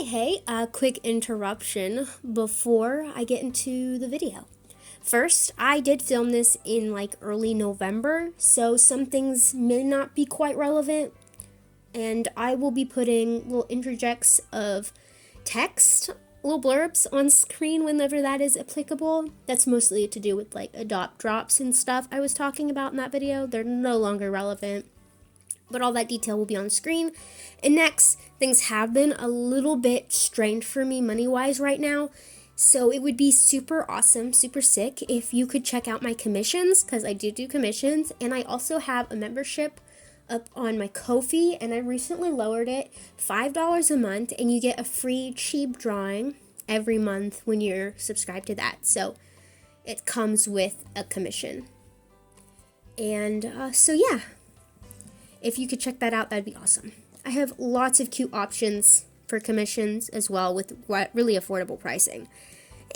Hey, a quick interruption before I get into the video. First, I did film this in like early November, so some things may not be quite relevant, and I will be putting little interjects of text, little blurbs on screen whenever that is applicable. That's mostly to do with like adopt drops and stuff I was talking about in that video. They're no longer relevant, but all that detail will be on screen. And next, things have been a little bit strained for me money-wise right now, so it would be super awesome, super sick if you could check out my commissions, because I do commissions, and I also have a membership up on my Ko-fi, and I recently lowered it $5 a month, and you get a free cheap drawing every month when you're subscribed to that. So it comes with a commission. And so yeah, if you could check that out, that'd be awesome. I have lots of cute options for commissions as well with really affordable pricing.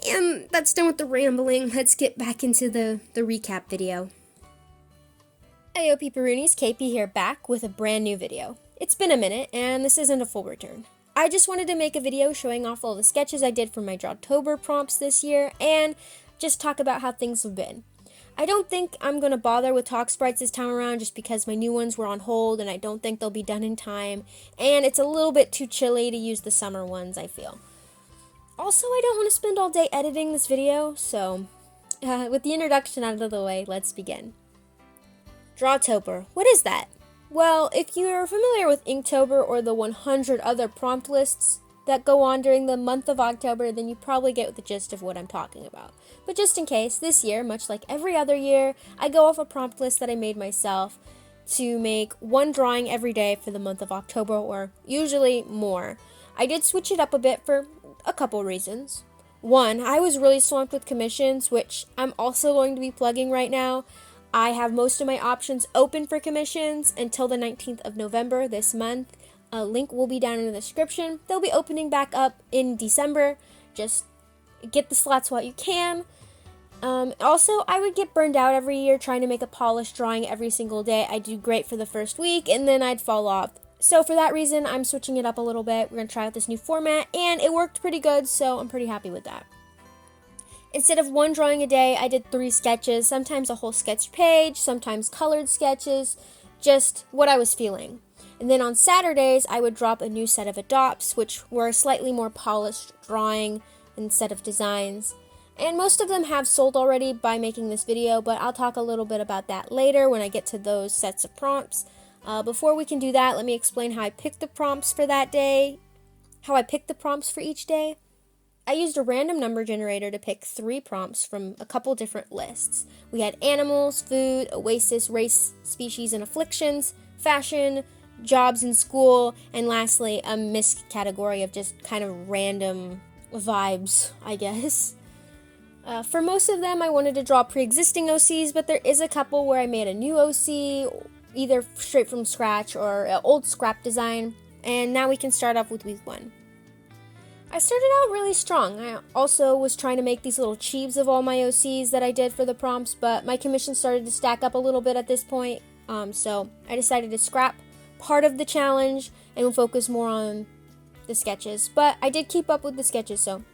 And that's done with the rambling. Let's get back into the recap video. Heyo Peeperoonies, KP here, back with a brand new video. It's been a minute, and this isn't a full return. I just wanted to make a video showing off all the sketches I did for my Draw-tober prompts this year, and just talk about how things have been. I don't think I'm going to bother with talk sprites this time around just because my new ones were on hold and I don't think they'll be done in time, and it's a little bit too chilly to use the summer ones, I feel. Also, I don't want to spend all day editing this video, so with the introduction out of the way, let's begin. Draw-tober. What is that? Well, if you're familiar with ink-tober or the 100 other prompt lists that go on during the month of October, then you probably get the gist of what I'm talking about. But just in case, this year, much like every other year, I go off a prompt list that I made myself to make one drawing every day for the month of October, or usually more. I did switch it up a bit for a couple reasons. One, I was really swamped with commissions, which I'm also going to be plugging right now. I have most of my options open for commissions until the 19th of November this month. A link will be down in the description. They'll be opening back up in December. Just get the slots while you can. Also, I would get burned out every year trying to make a polished drawing every single day. I'd do great for the first week, and then I'd fall off. So for that reason, I'm switching it up a little bit. We're going to try out this new format, and it worked pretty good, so I'm pretty happy with that. Instead of one drawing a day, I did 3 sketches, sometimes a whole sketch page, sometimes colored sketches, just what I was feeling. And then on Saturdays, I would drop a new set of adopts, which were a slightly more polished drawing and set of designs. And most of them have sold already by making this video, but I'll talk a little bit about that later when I get to those sets of prompts. Before we can do that, let me explain how I picked the prompts for that day, how I picked the prompts for each day. I used a random number generator to pick 3 prompts from a couple different lists. We had animals, food, oasis, race, species, and afflictions, fashion, jobs in school, and lastly, a missed category of just kind of random vibes, I guess. For most of them, I wanted to draw pre-existing OCs, but there is a couple where I made a new OC, either straight from scratch or an old scrap design, and now we can start off with week 1. I started out really strong. I also was trying to make these little cheeves of all my OCs that I did for the prompts, but my commission started to stack up a little bit at this point, so I decided to scrap part of the challenge and focus more on the sketches, but I did keep up with the sketches. So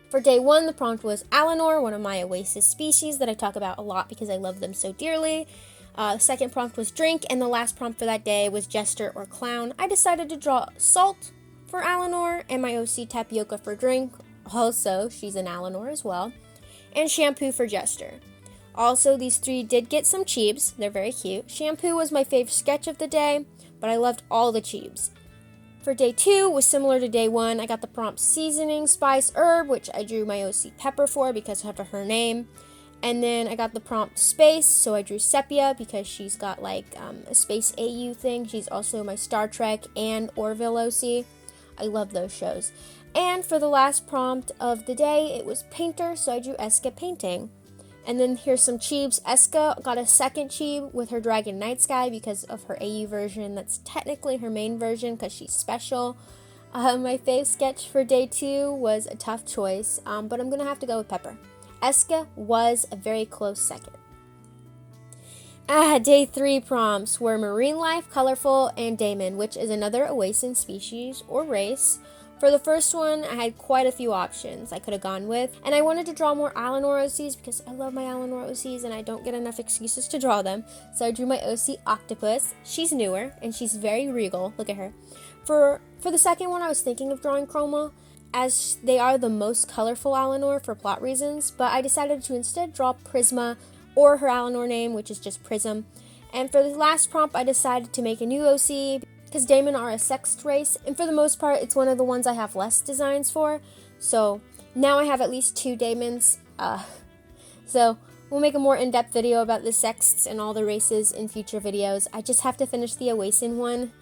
for day 1, the prompt was Alanor, one of my oasis species that I talk about a lot because I love them so dearly. The second prompt was drink, and the last prompt for that day was jester or clown. I decided to draw salt for Alanor and my OC tapioca for drink. Also, she's an Alanor as well, and shampoo for jester. Also, these 3 did get some cheebs. They're very cute. Shampoo was my favorite sketch of the day, but I loved all the cheebs. For day 2 was similar to day 1. I got the prompt seasoning, spice, herb, which I drew my OC pepper for because of her name. And then I got the prompt space, so I drew Sepia because she's got like a space AU thing. She's also my Star Trek and Orville OC. I love those shows. And for the last prompt of the day, it was painter, so I drew Eska painting. And then here's some cheebs. Eska got a second cheeb with her Dragon Night Sky because of her AU version. That's technically her main version because she's special. My fave sketch for day 2 was a tough choice, but I'm going to have to go with Pepper. Eska was a very close second. Day 3 prompts were Marine Life, Colorful, and Damon, which is another oasis species or race. For the first one, I had quite a few options I could have gone with, and I wanted to draw more Alanor OCs because I love my Alanor OCs and I don't get enough excuses to draw them. So I drew my OC Octopus. She's newer and she's very regal. Look at her. For the second one, I was thinking of drawing Chroma, as they are the most colorful Alanor for plot reasons, but I decided to instead draw Prisma, or her Alanor name, which is just Prism. And for the last prompt, I decided to make a new OC, because daemon are a sexed race, and for the most part, it's one of the ones I have less designs for. So now I have at least 2 daemons. So we'll make a more in-depth video about the sexts and all the races in future videos. I just have to finish the Oasin one.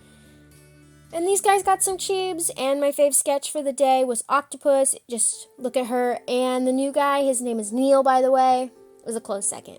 And these guys got some cheebs, and my fave sketch for the day was Octopus. Just look at her. And the new guy, his name is Neil, by the way. It was a close second.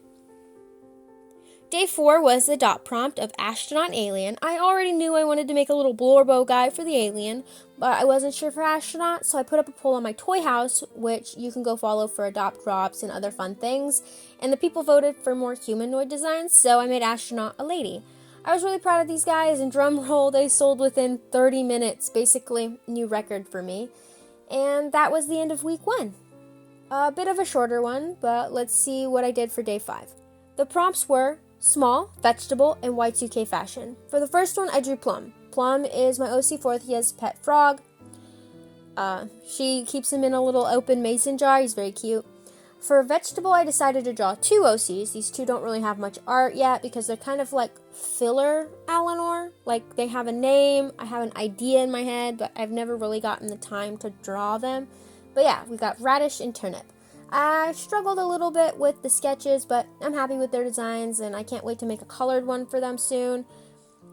Day 4 was the dot prompt of astronaut alien. I already knew I wanted to make a little blorbo guy for the alien, but I wasn't sure for astronaut, so I put up a poll on my toy house, which you can go follow for adopt drops and other fun things, and the people voted for more humanoid designs, so I made astronaut a lady. I was really proud of these guys, and drum roll, they sold within 30 minutes, basically new record for me, and that was the end of week 1. A bit of a shorter one, but let's see what I did for day 5. The prompts were small, vegetable, and Y2K fashion. For the first one, I drew Plum. Plum is my OC Forthia's pet frog. She keeps him in a little open mason jar. He's very cute. For vegetable, I decided to draw 2 OCs. These 2 don't really have much art yet because they're kind of like filler Alanor. Like, they have a name, I have an idea in my head, but I've never really gotten the time to draw them. But yeah, we've got radish and turnip. I struggled a little bit with the sketches, but I'm happy with their designs, and I can't wait to make a colored one for them soon.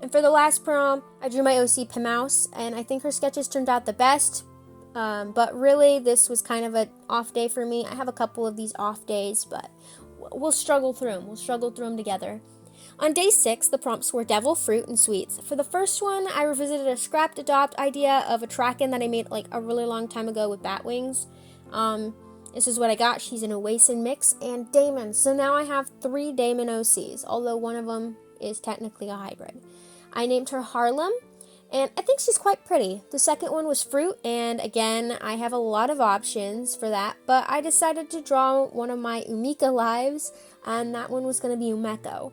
And for the last prompt, I drew my OC Pimouse, and I think her sketches turned out the best. But really, this was kind of an off day for me. I have a couple of these off days, but we'll struggle through them. We'll struggle through them together. On day 6, the prompts were devil, fruit, and sweets. For the first one, I revisited a scrapped adopt idea of a Traken that I made like a really long time ago with bat wings. This is what I got. She's an Oasin mix and Daemon. So now I have 3 Daemon OCs, although one of them is technically a hybrid. I named her Harlem, and I think she's quite pretty. The second one was fruit, and again, I have a lot of options for that, but I decided to draw one of my Umika lives, and that one was going to be Umeko.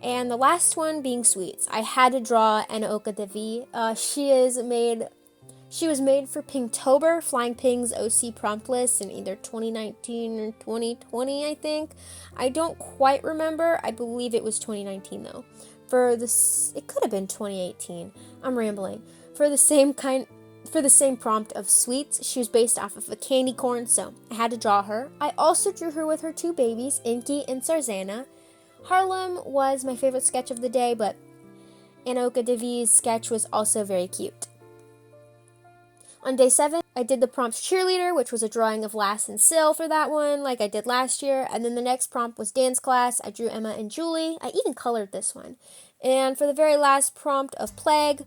And the last one being sweets. I had to draw Anaoka Devi. She was made for Ink-tober, Flying Ping's OC prompt list in either 2019 or 2020, I think. I don't quite remember. I believe it was 2019 though. It could have been 2018. I'm rambling. For the same prompt of sweets, she was based off of a candy corn, so I had to draw her. I also drew her with her 2 babies, Inky and Sarzana. Harlem was my favorite sketch of the day, but Anaoka Devi's sketch was also very cute. On day 7, I did the prompts cheerleader, which was a drawing of Lass and Sil for that one, like I did last year. And then the next prompt was dance class. I drew Emma and Julie. I even colored this one. And for the very last prompt of plague,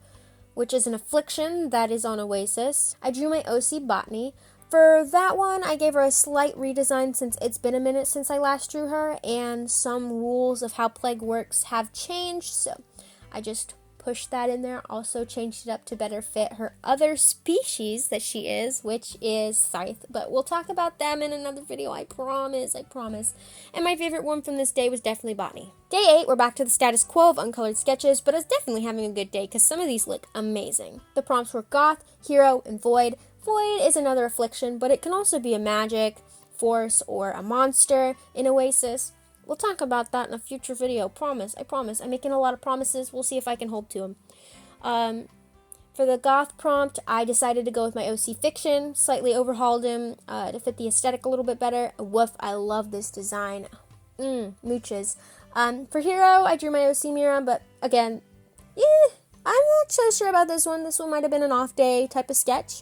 which is an affliction that is on Oasis, I drew my OC botany. For that one, I gave her a slight redesign since it's been a minute since I last drew her, and some rules of how plague works have changed, so I just pushed that in there. Also changed it up to better fit her other species that she is, which is Scythe, but we'll talk about them in another video, I promise. And my favorite one from this day was definitely botany. Day 8, we're back to the status quo of uncolored sketches, but I was definitely having a good day because some of these look amazing. The prompts were Goth, Hero, and Void. Void is another affliction, but it can also be a magic, force, or a monster in Oasis. We'll talk about that in a future video, I promise. I'm making a lot of promises. We'll see if I can hold to them. For the Goth prompt, I decided to go with my OC Fiction, slightly overhauled him to fit the aesthetic a little bit better. Woof, I love this design. Mooches. For Hero, I drew my OC Mira, but again, I'm not so sure about this one. This one might have been an off day type of sketch.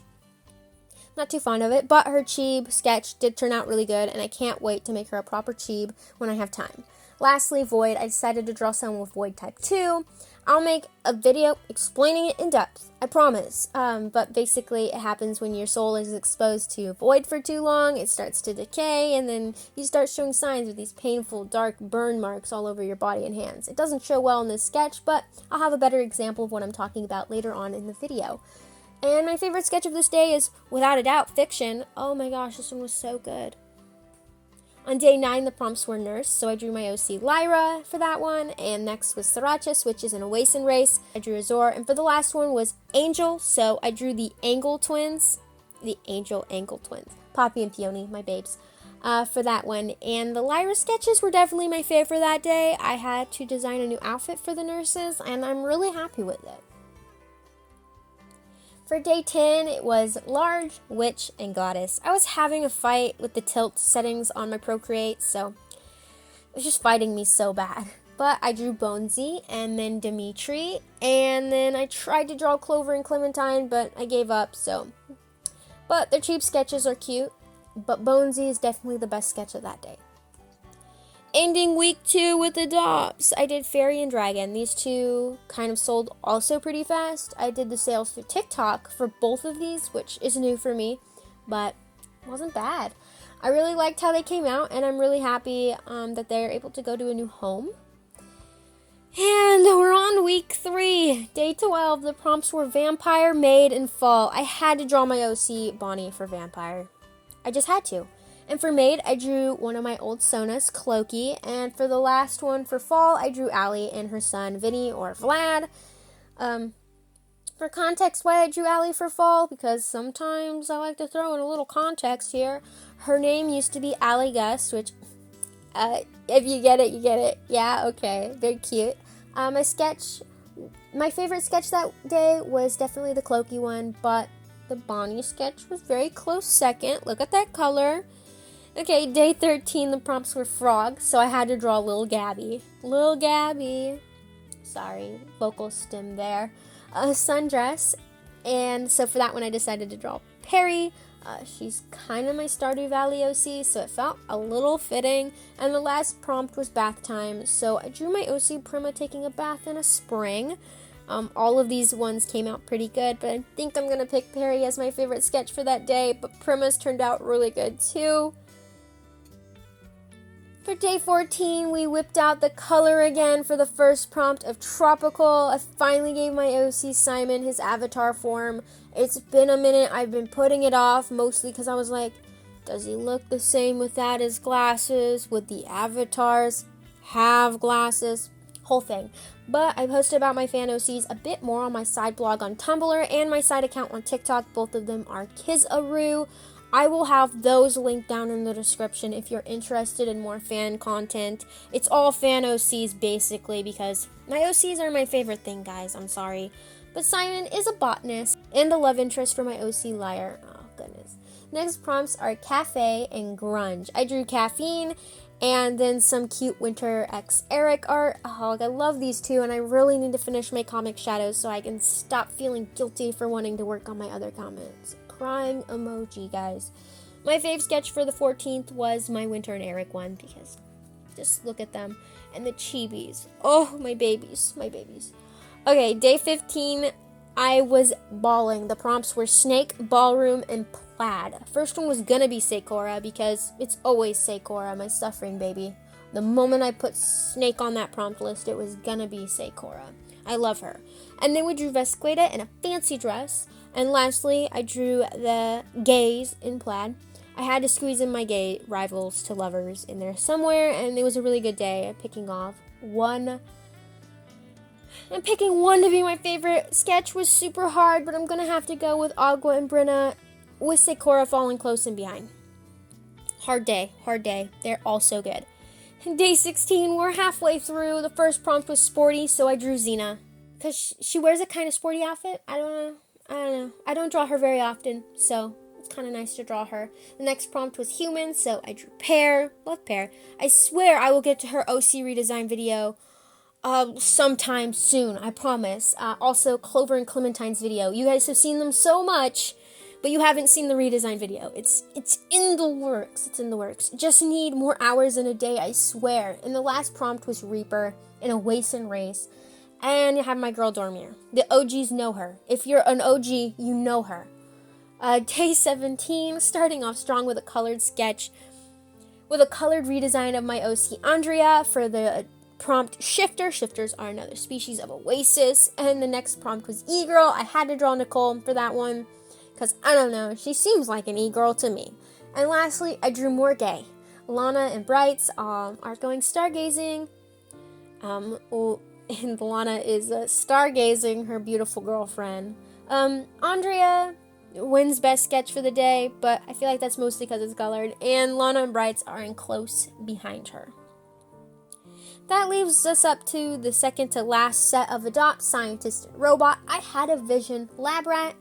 Not too fond of it, but her Cheeb sketch did turn out really good, and I can't wait to make her a proper Cheeb when I have time. Lastly, Void. I decided to draw someone with Void type 2. I'll make a video explaining it in depth, I promise. But basically, it happens when your soul is exposed to Void for too long, it starts to decay, and then you start showing signs of these painful, dark burn marks all over your body and hands. It doesn't show well in this sketch, but I'll have a better example of what I'm talking about later on in the video. And my favorite sketch of this day is, without a doubt, fiction. Oh my gosh, this one was so good. On day 9, the prompts were nurse, so I drew my OC Lyra for that one. And next was Sriracha, which is an Oasis race. I drew Azor. And for the last one was Angel, so I drew the Angle twins. The Angle twins. Poppy and Peony, my babes. For that one. And the Lyra sketches were definitely my favorite that day. I had to design a new outfit for the nurses, and I'm really happy with it. For day 10, it was Large, Witch, and Goddess. I was having a fight with the tilt settings on my Procreate, so it was just fighting me so bad. But I drew Bonesy and then Dimitri, and then I tried to draw Clover and Clementine, but I gave up, so. But their cheap sketches are cute. But Bonesy is definitely the best sketch of that day. Ending week 2 with the Dops. I did Fairy and Dragon. These two kind of sold also pretty fast. I did the sales through TikTok for both of these, which is new for me, but wasn't bad. I really liked how they came out, and I'm really happy that they're able to go to a new home. And we're on week 3, day 12. The prompts were Vampire, Maid, and Fall. I had to draw my OC Bonnie for Vampire. I just had to. And for Maid, I drew one of my old Sonas, Clokey. And for the last one, for Fall, I drew Allie and her son, Vinny or Vlad. For context, why I drew Allie for Fall, because sometimes I like to throw in a little context here. Her name used to be Allie Gust, which, if you get it, you get it. Yeah, okay, very cute. My favorite sketch that day was definitely the Clokey one, but the Bonnie sketch was very close second. Look at that color. Okay, day 13, the prompts were Frog, so I had to draw Lil Gabby. Lil Gabby. Sorry, vocal stem there. Sundress. And so for that one, I decided to draw Perry. She's kind of my Stardew Valley OC, so it felt a little fitting. And the last prompt was bath time, so I drew my OC Prima taking a bath in a spring. All of these ones came out pretty good, but I think I'm going to pick Perry as my favorite sketch for that day, but Prima's turned out really good too. For day 14, we whipped out the color again for the first prompt of Tropical. I finally gave my OC Simon his avatar form. It's been a minute. I've been putting it off, mostly because I was like, does he look the same without his glasses? Would the avatars have glasses? Whole thing. But I posted about my fan OCs a bit more on my side blog on Tumblr and my side account on TikTok. Both of them are Kizaru. I will have those linked down in the description if you're interested in more fan content. It's all fan OCs basically, because my OCs are my favorite thing, guys. I'm sorry. But Simon is a botanist and a love interest for my OC Liar. Oh, goodness. Next prompts are Cafe and Grunge. I drew Caffeine and then some cute Winter X Eric art. Oh, I love these two, and I really need to finish my comic Shadows so I can stop feeling guilty for wanting to work on my other comments. Crying emoji, guys. My fave sketch for the 14th was my Winter and Eric one, because just look at them. And the chibis. Oh, my babies. My babies. Okay, day 15, I was bawling. The prompts were Snake, Ballroom, and Plaid. First one was gonna be Sakura, because it's always Sakura, my suffering baby. The moment I put Snake on that prompt list, it was gonna be Sakura. I love her. And then we drew Vesqueda in a fancy dress. And lastly, I drew the gays in Plaid. I had to squeeze in my gay rivals to lovers in there somewhere, and it was a really good day. Picking one to be my favorite sketch was super hard, but I'm gonna have to go with Agua and Brenna with Sakura falling close and behind. Hard day. They're all so good. Day 16, we're halfway through. The first prompt was Sporty, so I drew Xena. Because she wears a kind of sporty outfit. I don't know. I don't draw her very often, so it's kind of nice to draw her. The next prompt was Human, so I drew Pear. Love Pear. I swear I will get to her OC redesign video sometime soon, I promise. Also, Clover and Clementine's video. You guys have seen them so much, but you haven't seen the redesign video. It's in the works. It's in the works. Just need more hours in a day, I swear. And the last prompt was Reaper in a Waste and Race. And I have my girl Dormier. The OGs know her. If you're an OG, you know her. Day 17, starting off strong with a colored sketch. With a colored redesign of my OC Andrea for the prompt shifter. Shifters are another species of oasis. And the next prompt was e-girl. I had to draw Nicole for that one because, I don't know, she seems like an e-girl to me. And lastly, I drew more gay. Lana and Brights are going stargazing. And Lana is stargazing her beautiful girlfriend. Andrea wins best sketch for the day, but I feel like that's mostly because it's colored. And Lana and Brights are in close behind her. That leaves us up to the second to last set of adopt, scientist and robot. I had a vision lab rat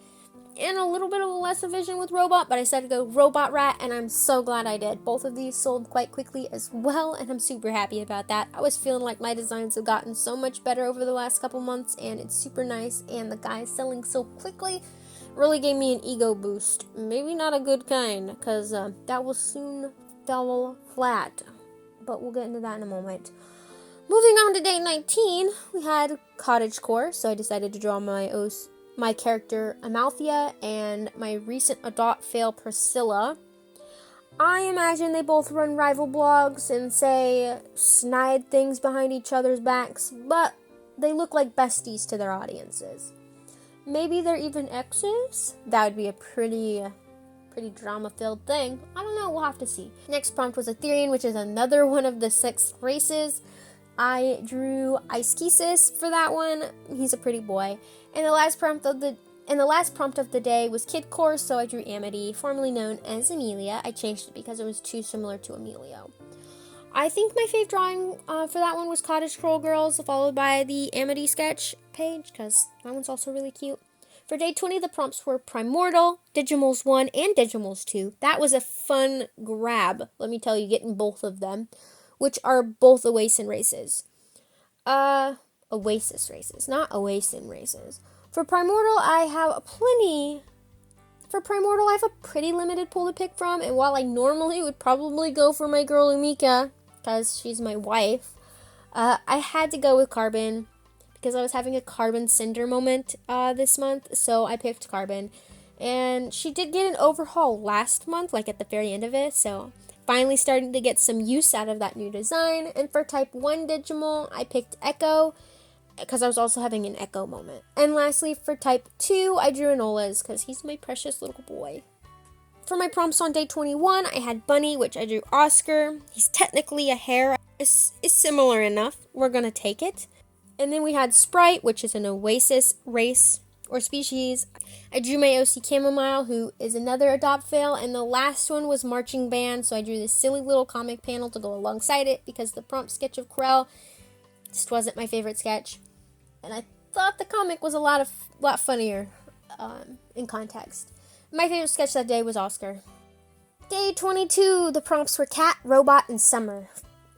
and a little bit of a lesser vision with robot, but I decided to go robot rat, and I'm so glad I did. Both of these sold quite quickly as well, and I'm super happy about that. I was feeling like my designs have gotten so much better over the last couple months, and it's super nice, and the guys selling so quickly really gave me an ego boost. Maybe not a good kind, because that will soon fall flat, but we'll get into that in a moment. Moving on to day 19, we had cottagecore, so I decided to draw my character Amalthea and my recent adopt fail Priscilla. I imagine they both run rival blogs and say snide things behind each other's backs, but they look like besties to their audiences. Maybe they're even exes? That would be a pretty drama-filled thing. I don't know, we'll have to see. Next prompt was Etherian, which is another one of the 6 races. I drew Ischesis for that one. He's a pretty boy. And the last prompt of the day was Kidcore, so I drew Amity, formerly known as Amelia. I changed it because it was too similar to Emilio. I think my fave drawing for that one was Cottage Troll Girls, followed by the Amity sketch page, because that one's also really cute. For day 20, the prompts were Primordial, Digimals 1, and Digimals 2. That was a fun grab, let me tell you, getting both of them, which are both Oasis races. Oasis races, not Oasin races. For Primordial, I have a pretty limited pool to pick from, and while I normally would probably go for my girl Umika, because she's my wife, I had to go with Carbon, because I was having a Carbon Cinder moment this month, so I picked Carbon. And she did get an overhaul last month, like at the very end of it, so finally starting to get some use out of that new design. And for type 1 Digimal, I picked Echo, because I was also having an Echo moment. And lastly, for type 2, I drew Enola's, because he's my precious little boy. For my prompts on day 21, I had Bunny, which I drew Oscar. He's technically a hare. It's similar enough. We're going to take it. And then we had Sprite, which is an Oasis race or species. I drew my OC Chamomile, who is another adopt fail, and the last one was Marching Band, so I drew this silly little comic panel to go alongside it, because the prompt sketch of Corel just wasn't my favorite sketch, and I thought the comic was a lot funnier in context. My favorite sketch that day was Oscar. Day 22, the prompts were Cat, Robot, and Summer.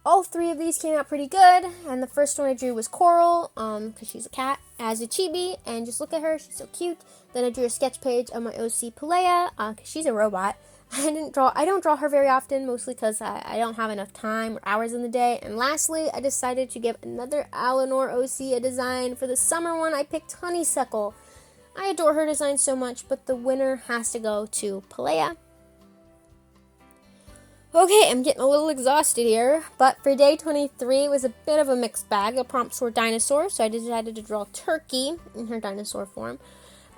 All 3 of these came out pretty good, and the first one I drew was Coral, because she's a cat, as a chibi, and just look at her, she's so cute. Then I drew a sketch page of my OC Pelea, because she's a robot. I don't draw her very often, mostly because I don't have enough time or hours in the day. And lastly, I decided to give another Alinor OC a design. For the summer one, I picked Honeysuckle. I adore her design so much, but the winner has to go to Pelea. Okay, I'm getting a little exhausted here, but for day 23, it was a bit of a mixed bag. The prompts were dinosaurs, so I decided to draw Turkey in her dinosaur form.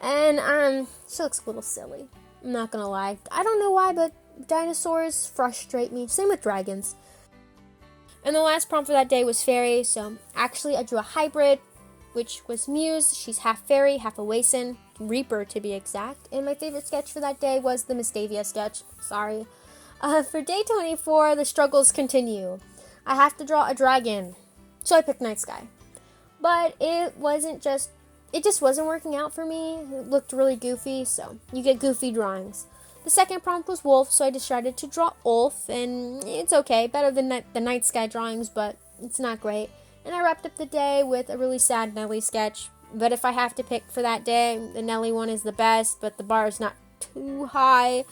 And she looks a little silly, I'm not gonna lie. I don't know why, but dinosaurs frustrate me. Same with dragons. And the last prompt for that day was fairy, so actually I drew a hybrid, which was Muse. She's half fairy, half Oasin, Reaper to be exact. And my favorite sketch for that day was the Mistavia sketch. Sorry. For day 24, the struggles continue. I have to draw a dragon, so I picked Night Sky. But it just wasn't working out for me. It looked really goofy, so you get goofy drawings. The second prompt was Wolf, so I decided to draw Ulf, and it's okay, better than the Night Sky drawings, but it's not great. And I wrapped up the day with a really sad Nelly sketch, but if I have to pick for that day, the Nelly one is the best, but the bar is not too high.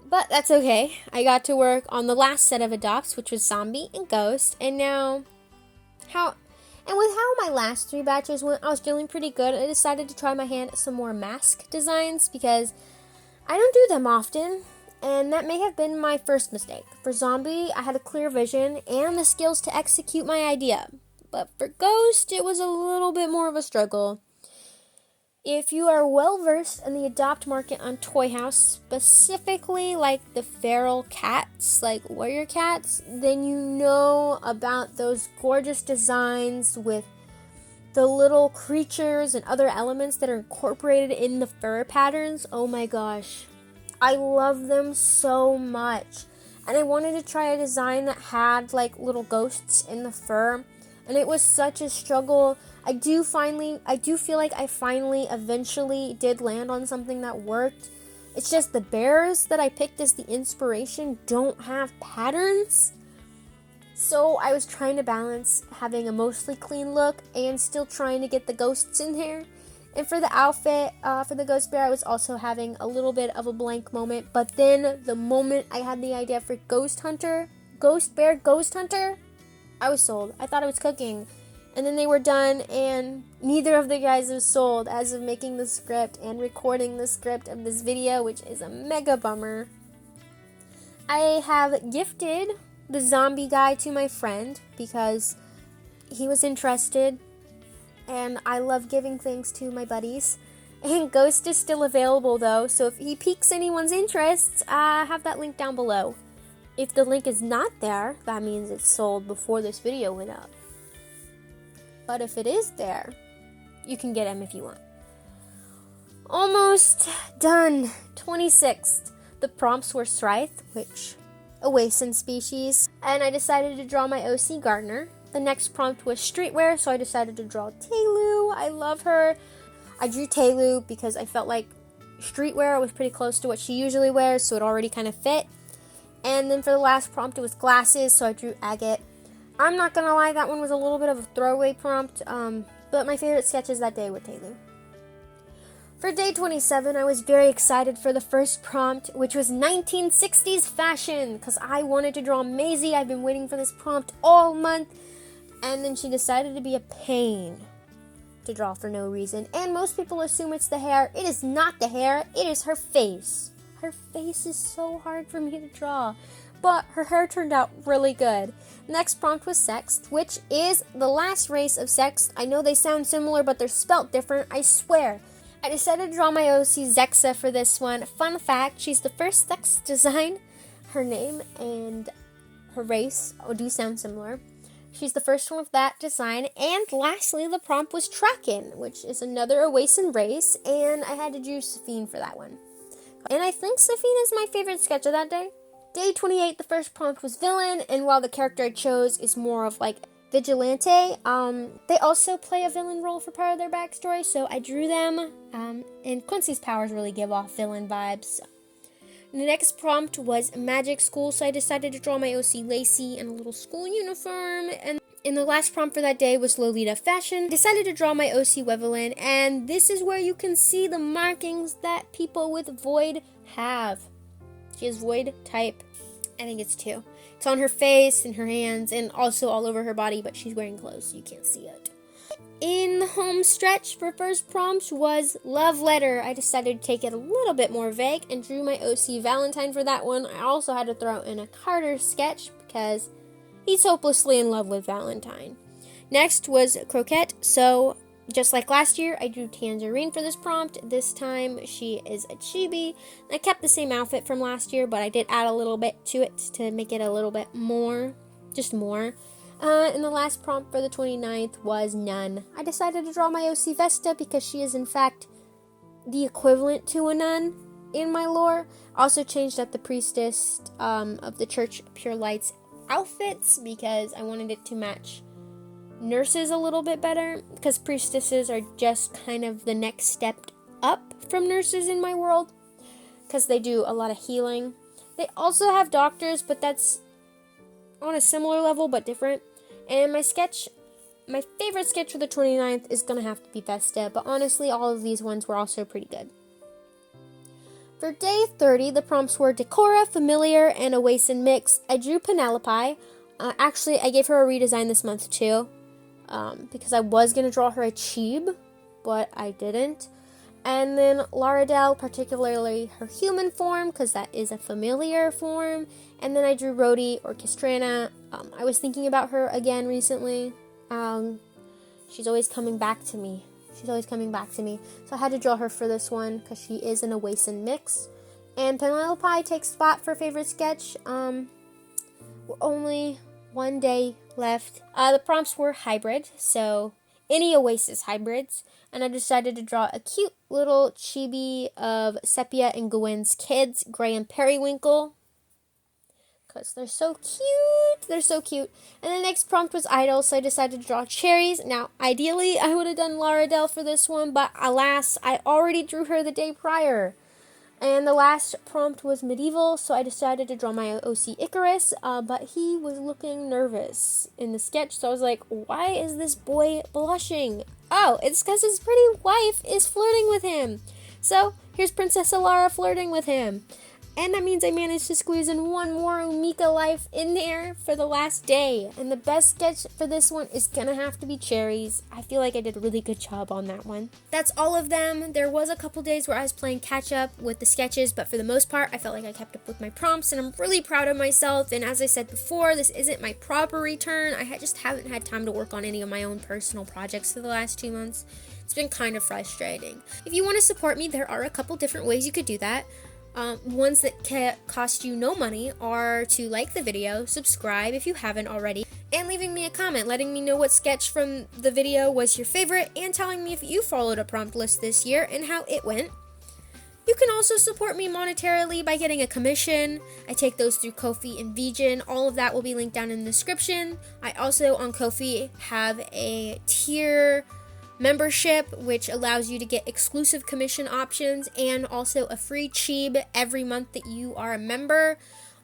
But that's okay. I got to work on the last set of adopts, which was Zombie and Ghost, and with how my last 3 batches went, I was feeling pretty good. I decided to try my hand at some more mask designs because I don't do them often, and that may have been my first mistake. For Zombie, I had a clear vision and the skills to execute my idea, but for Ghost, it was a little bit more of a struggle. If you are well versed in the adopt market on Toy House, specifically like the feral cats, like warrior cats, then you know about those gorgeous designs with the little creatures and other elements that are incorporated in the fur patterns. Oh my gosh, I love them so much. And I wanted to try a design that had like little ghosts in the fur, and it was such a struggle. I do feel like I finally eventually did land on something that worked. It's just the bears that I picked as the inspiration don't have patterns. So I was trying to balance having a mostly clean look and still trying to get the ghosts in there. And for the outfit, for the ghost bear, I was also having a little bit of a blank moment. But then the moment I had the idea for ghost bear, ghost hunter, I was sold. I thought I was cooking. And then they were done, and neither of the guys was sold as of making the script and recording the script of this video, which is a mega bummer. I have gifted the zombie guy to my friend because he was interested, and I love giving things to my buddies. And Ghost is still available though, so if he piques anyone's interest, I have that link down below. If the link is not there, that means it's sold before this video went up. But if it is there, you can get him if you want. Almost done. 26th. The prompts were Scythe, which a wasteland species, and I decided to draw my OC Gardener. The next prompt was streetwear, so I decided to draw Taylu. I love her. I drew Taylu because I felt like streetwear was pretty close to what she usually wears, so it already kind of fit. And then for the last prompt, it was glasses, so I drew Agate. I'm not gonna lie, that one was a little bit of a throwaway prompt, but my favorite sketches that day were Taylu. For day 27, I was very excited for the first prompt, which was 1960s fashion, because I wanted to draw Maisie. I've been waiting for this prompt all month, and then she decided to be a pain to draw for no reason, and most people assume it's the hair. It is not the hair, it is her face. Her face is so hard for me to draw, but her hair turned out really good. Next prompt was Sext, which is the last race of Sext. I know they sound similar, but they're spelt different, I swear. I decided to draw my OC Zexa for this one. Fun fact, she's the first Sext design. Her name and her race do sound similar. She's the first one with that design. And lastly, the prompt was Trakin, which is another Oasin race, and I had to do Safine for that one. And I think Safine is my favorite sketch of that day. Day 28, the first prompt was Villain, and while the character I chose is more of like vigilante, they also play a villain role for part of their backstory, so I drew them, and Quincy's powers really give off villain vibes. The next prompt was Magic School, so I decided to draw my OC Lacey in a little school uniform, and the last prompt for that day was Lolita Fashion. I decided to draw my OC Wevelin, and this is where you can see the markings that people with Void have. She has Void type, I think it's 2. It's on her face and her hands and also all over her body, but she's wearing clothes, so you can't see it. In the home stretch for first prompt was Love Letter. I decided to take it a little bit more vague and drew my OC Valentine for that one. I also had to throw in a Carter sketch because he's hopelessly in love with Valentine. Next was Croquette, so just like last year, I drew Tangerine for this prompt. This time, she is a chibi. I kept the same outfit from last year, but I did add a little bit to it to make it a little bit more, just more. And the last prompt for the 29th was Nun. I decided to draw my OC Vesta because she is, in fact, the equivalent to a nun in my lore. Also changed up the priestess of the Church of Pure Light's outfits because I wanted it to match nurses a little bit better, because priestesses are just kind of the next step up from nurses in my world, because they do a lot of healing. They also have doctors, but that's on a similar level but different. And my favorite sketch for the 29th is gonna have to be Vesta, but honestly all of these ones were also pretty good. For day 30, the prompts were Decora, Familiar, and Oasin Mix. I drew Penelope. Actually, I gave her a redesign this month too, because I was going to draw her a Cheeb, but I didn't. And then Lauderdale, particularly her human form, because that is a familiar form. And then I drew Rhodey or Castrana. I was thinking about her again recently. She's always coming back to me. So I had to draw her for this one because she is an Oasin mix. And Penelope takes spot for favorite sketch. We're only one day left. The prompts were hybrid, so any Oasis hybrids. And I decided to draw a cute little chibi of Sepia and Gwen's kids, Gray and Periwinkle. Because they're so cute. And the next prompt was idle, so I decided to draw cherries. Now, ideally, I would have done Lauderdale for this one, but alas, I already drew her the day prior. And the last prompt was medieval, so I decided to draw my OC Icarus, but he was looking nervous in the sketch, so I was like, why is this boy blushing? Oh, it's because his pretty wife is flirting with him. So, here's Princess Alara flirting with him. And that means I managed to squeeze in one more Umika life in there for the last day. And the best sketch for this one is gonna have to be cherries. I feel like I did a really good job on that one. That's all of them. There was a couple days where I was playing catch up with the sketches, but for the most part, I felt like I kept up with my prompts, and I'm really proud of myself. And as I said before, this isn't my proper return. I just haven't had time to work on any of my own personal projects for the last 2 months. It's been kind of frustrating. If you want to support me, there are a couple different ways you could do that. Ones that cost you no money are to like the video, subscribe if you haven't already, and leaving me a comment letting me know what sketch from the video was your favorite and telling me if you followed a prompt list this year and how it went. You can also support me monetarily by getting a commission. I take those through Ko-fi and Vijin. All of that will be linked down in the description. I also on Ko-fi have a tier membership, which allows you to get exclusive commission options and also a free cheeb every month that you are a member.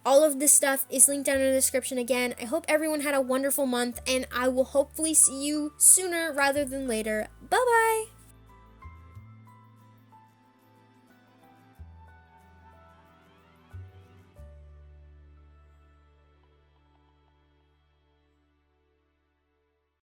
All of this stuff is linked down in the description again. I hope everyone had a wonderful month, and I will hopefully see you sooner rather than later. Bye-bye!